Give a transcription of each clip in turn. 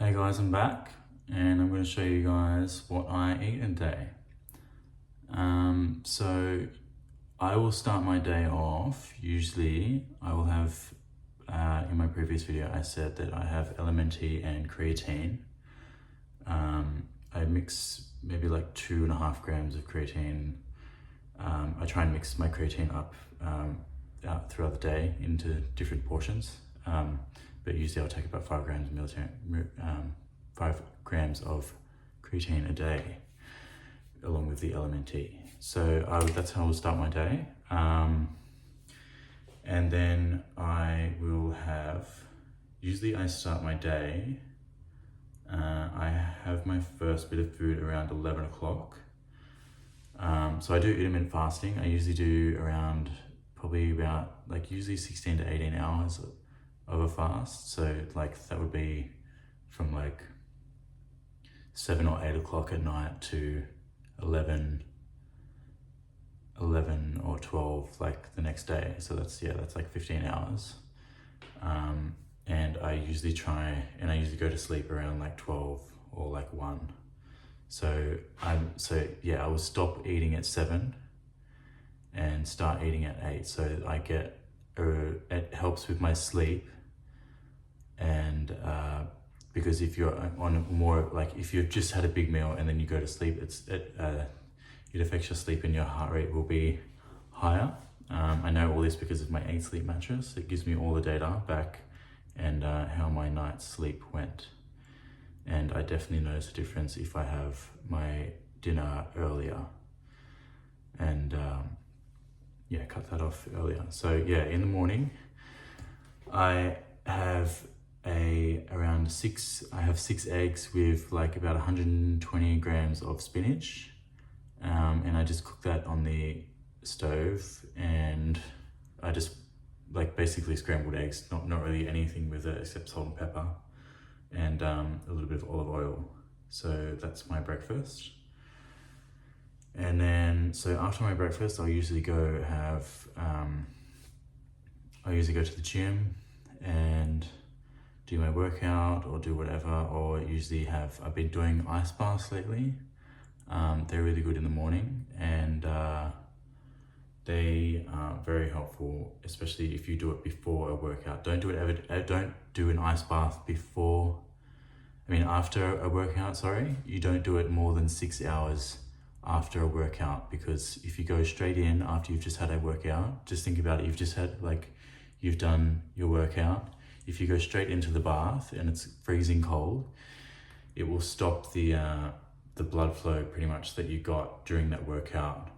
Hey guys, I'm back and I'm going to show you guys what I eat in a day. So I will start my day off. Usually I will have, in my previous video I said that I have LMNT and creatine. I mix maybe like 2.5 grams of creatine. I try and mix my creatine up out throughout the day into different portions. But usually I'll take about 5 grams of creatine a day, along with the LMNT. So that's how I'll start my day. And then I will have, usually I start my day, I have my first bit of food around 11 o'clock. So I do intermittent fasting. I usually do around probably about usually 16 to 18 hours of a fast. So that would be from 7 or 8 o'clock at night to 11 or 12 the next day. So that's 15 hours. And I usually go to sleep around 12 or 1. So I will stop eating at 7 and start eating at 8. So I get, it helps with my sleep. And because if you're on more, if you've just had a big meal and then you go to sleep, it affects your sleep and your heart rate will be higher. I know all this because of my 8 Sleep mattress. It gives me all the data back and how my night's sleep went. And I definitely notice a difference if I have my dinner earlier and cut that off earlier. So in the morning, I have around 6 eggs with about 120 grams of spinach. And I just cook that on the stove, and I just basically scrambled eggs, not really anything with it except salt and pepper and a little bit of olive oil. So that's my breakfast. And then, so after my breakfast, I'll usually go to the gym and do my workout or do whatever, or I've been doing ice baths lately. They're really good in the morning, and they are very helpful, especially if you do it before a workout. Don't do an ice bath after a workout, sorry. You don't do it more than 6 hours after a workout, because if you go straight in after you've just had a workout, just think about it, you've done your workout. If you go straight into the bath and it's freezing cold, it will stop the blood flow pretty much that you got during that workout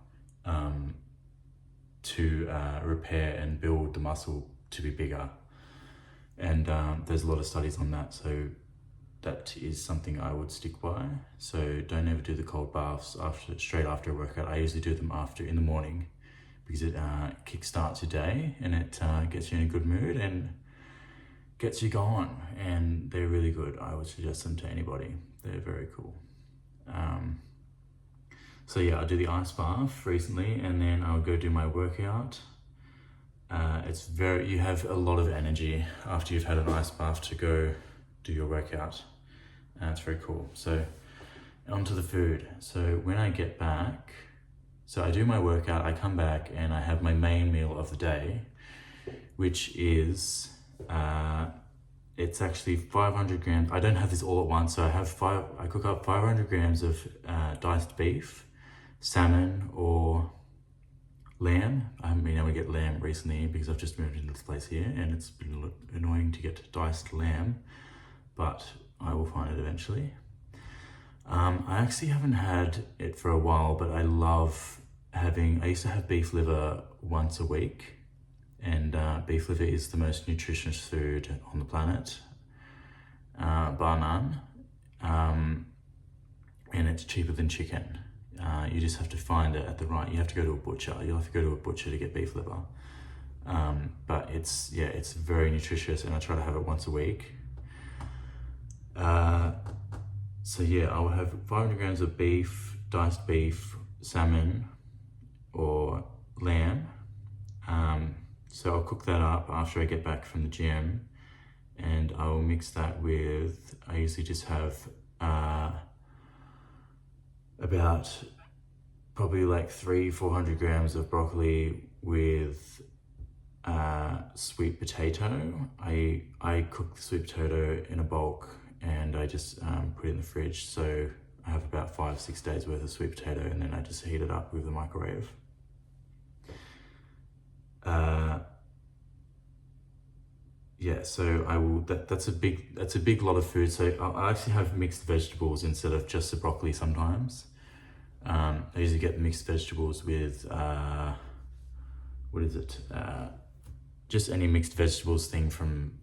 to repair and build the muscle to be bigger. And there's a lot of studies on that, so that is something I would stick by. So don't ever do the cold baths straight after a workout. I usually do them in the morning, because it kickstarts your day and it gets you in a good mood and gets you going. And they're really good. I would suggest them to anybody. They're very cool. I do the ice bath recently, and then I'll go do my workout. You have a lot of energy after you've had an ice bath to go do your workout. It's very cool. So onto the food. So when I get back, so I do my workout, I come back and I have my main meal of the day, which is, it's actually 500 grams. I don't have this all at once, so I cook up 500 grams of diced beef, salmon or lamb. I haven't been able to get lamb recently because I've just moved into this place here and it's been annoying to get diced lamb, but I will find it eventually. I actually haven't had it for a while, but I used to have beef liver once a week. And beef liver is the most nutritious food on the planet, bar none. And it's cheaper than chicken. You just have to find it you have to go to a butcher. You'll have to go to a butcher to get beef liver. But it's very nutritious, and I try to have it once a week. I will have 500 grams of beef, diced beef, salmon or lamb. So I'll cook that up after I get back from the gym, and I will mix that with, I usually just have about probably like 300-400 grams of broccoli with sweet potato. I cook the sweet potato in a bulk and I just put it in the fridge, so I have about 5-6 days worth of sweet potato, and then I just heat it up with the microwave. Yeah, so I will. That's a big lot of food. So I actually have mixed vegetables instead of just the broccoli sometimes. I usually get mixed vegetables with what is it? Just any mixed vegetables thing from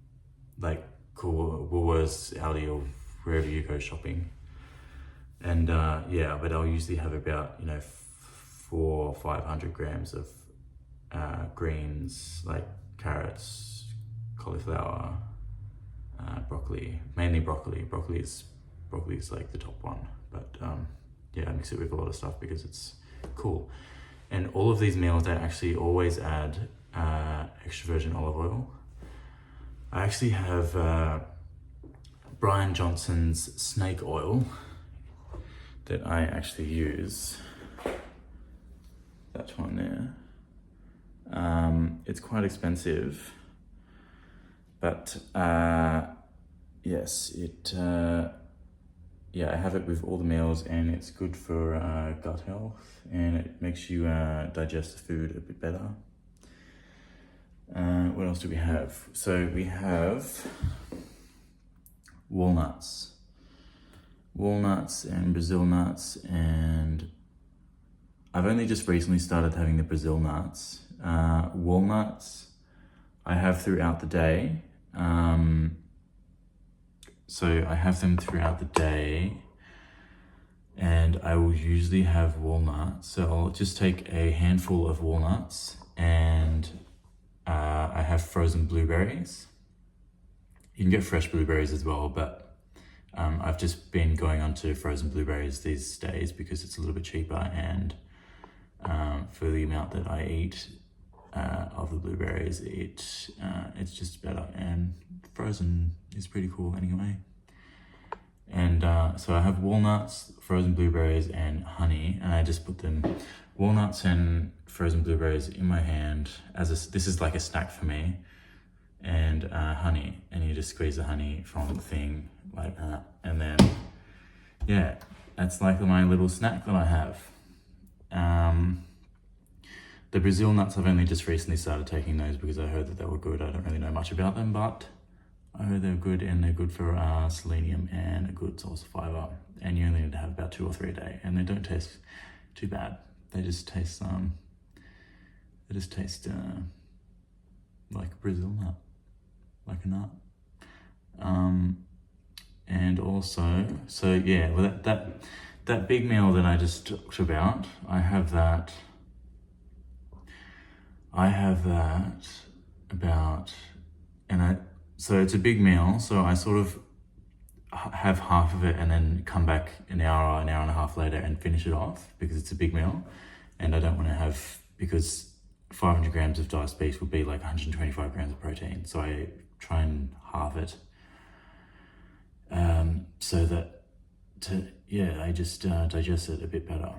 like Woolworths, Aldi, or wherever you go shopping. And yeah, but I'll usually have about 400 or 500 grams of greens like carrots, cauliflower, broccoli, mainly broccoli. Broccoli is like the top one, but yeah, I mix it with a lot of stuff because it's cool. And all of these meals, I actually always add extra virgin olive oil. I actually have Brian Johnson's snake oil that I actually use. That one there. It's quite expensive, but yes, yeah, I have it with all the meals, and it's good for gut health, and it makes you digest the food a bit better. What else do we have? So we have walnuts and Brazil nuts, and I've only just recently started having the Brazil nuts. Walnuts I have throughout the day. So I have them throughout the day, and I will usually have walnuts. So I'll just take a handful of walnuts, and I have frozen blueberries. You can get fresh blueberries as well, but I've just been going on to frozen blueberries these days because it's a little bit cheaper, and for the amount that I eat of the blueberries, it's just better, and frozen is pretty cool anyway. And so I have walnuts, frozen blueberries, and honey, and I just put them, walnuts and frozen blueberries, in my hand this is like a snack for me, and honey, and you just squeeze the honey from the thing like that, and then yeah, that's like my little snack that I have. The Brazil nuts, I've only just recently started taking those because I heard that they were good. I don't really know much about them, but I heard they're good, and they're good for selenium and a good source of fiber. And you only need to have about 2 or 3 a day, and they don't taste too bad. They just taste like a Brazil nut, like a nut. And also, so yeah, well that big meal that I just talked about, I have that about, so it's a big meal, so I sort of have half of it and then come back an hour and a half later and finish it off because it's a big meal, and I don't want to have, because 500 grams of diced beef would be like 125 grams of protein, so I try and halve it, so that I just digest it a bit better.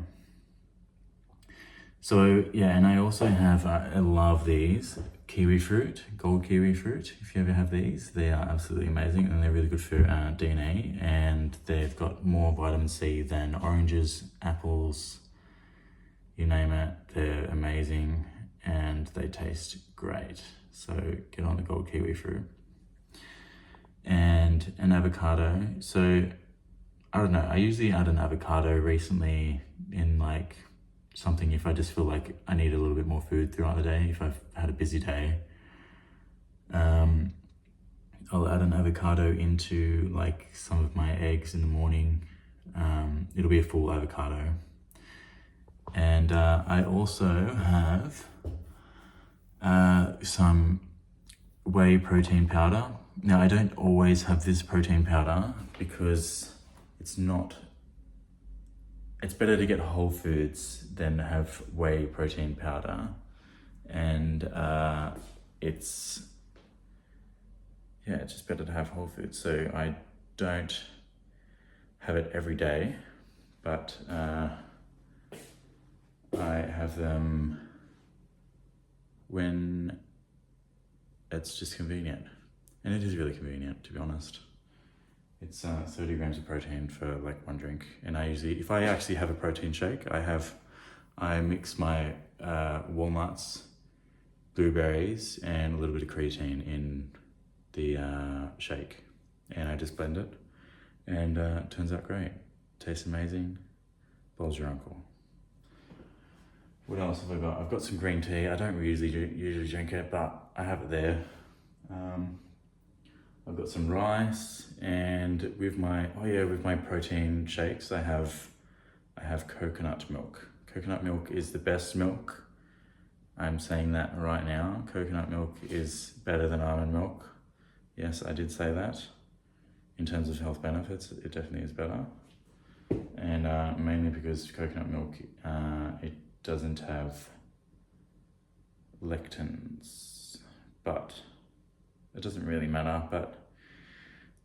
So yeah, and I also have, I love these kiwi fruit, gold kiwi fruit. If you ever have these, they are absolutely amazing, and they're really good for DNA, and they've got more vitamin C than oranges, apples, you name it. They're amazing, and they taste great. So get on the gold kiwi fruit. And an avocado. So I don't know, I usually add an avocado recently in like something if I just feel like I need a little bit more food throughout the day, if I've had a busy day. I'll add an avocado into like some of my eggs in the morning. It'll be a full avocado. And I also have some whey protein powder. Now I don't always have this protein powder because it's better to get whole foods than have whey protein powder. And yeah, it's just better to have whole foods. So I don't have it every day, but I have them when it's just convenient. And it is really convenient, to be honest. It's 30 grams of protein for like one drink. And I usually, if I actually have a protein shake, I mix my walnuts, blueberries, and a little bit of creatine in the shake. And I just blend it. And it turns out great. Tastes amazing. Bowls your uncle. What else have I got? I've got some green tea. I don't usually drink it, but I have it there. I've got some rice, and with my protein shakes, I have coconut milk. Coconut milk is the best milk. I'm saying that right now. Coconut milk is better than almond milk. Yes, I did say that. In terms of health benefits, it definitely is better. And mainly because coconut milk, it doesn't have lectins, but it doesn't really matter. But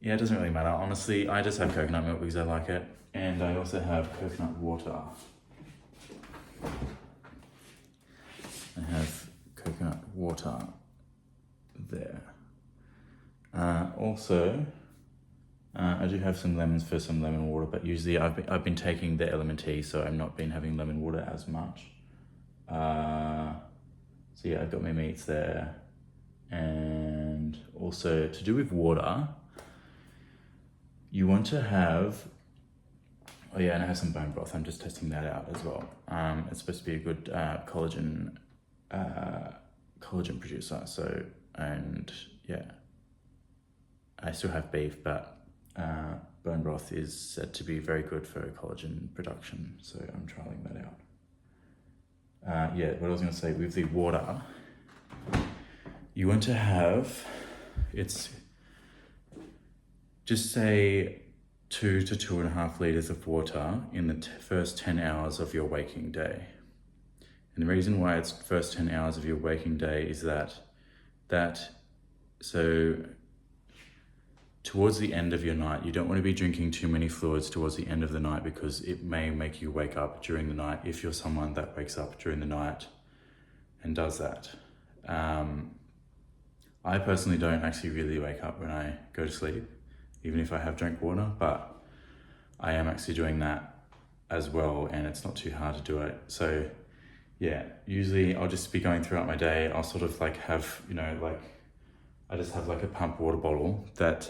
yeah, it doesn't really matter. Honestly, I just have coconut milk because I like it. And I also have coconut water. I have coconut water there. Also, I do have some lemons for some lemon water, but usually I've been taking the LMNT, so I've not been having lemon water as much. So yeah, I've got my meats there. And also, to do with water, you want to have, oh yeah, and I have some bone broth. I'm just testing that out as well. It's supposed to be a good collagen producer. So, and yeah, I still have beef, but bone broth is said to be very good for collagen production. So I'm trialing that out. Yeah, what I was going to say with the water, you want to have, it's just say 2 to 2.5 liters of water in the first 10 hours of your waking day. And the reason why it's first 10 hours of your waking day is so towards the end of your night, you don't want to be drinking too many fluids towards the end of the night, because it may make you wake up during the night if you're someone that wakes up during the night and does that. I personally don't actually really wake up when I go to sleep, even if I have drank water, but I am actually doing that as well, and it's not too hard to do it. So yeah, usually I'll just be going throughout my day. I'll sort of like have, I just have like a pump water bottle that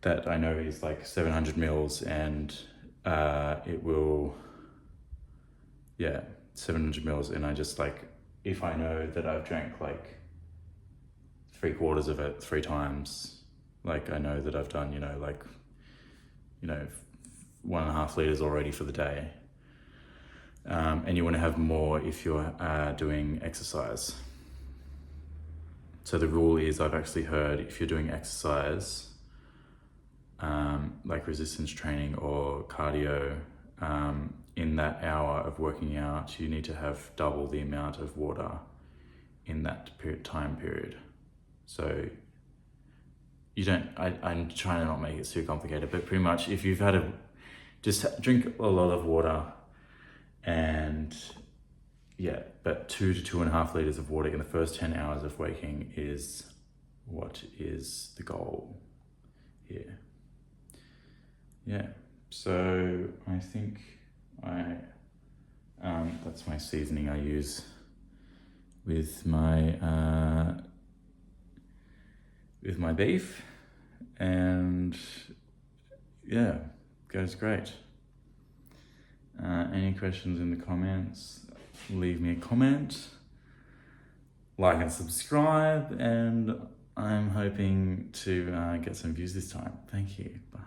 that I know is like 700 mils, and it will, 700 mils. And I just like, if I know that I've drank like 3/4 of it 3 times, like I know that I've done, 1.5 liters already for the day. And you want to have more if you're doing exercise. So the rule is, I've actually heard, if you're doing exercise, like resistance training or cardio, in that hour of working out, you need to have double the amount of water in that time period. So you don't, I'm trying to not make it too complicated, but pretty much if you've just drink a lot of water, and but 2 to 2.5 liters of water in the first 10 hours of waking is what is the goal here. Yeah, so I think that's my seasoning I use with my beef, and yeah, goes great. Any questions in the comments? Leave me a comment, like and subscribe, and I'm hoping to get some views this time. Thank you. Bye.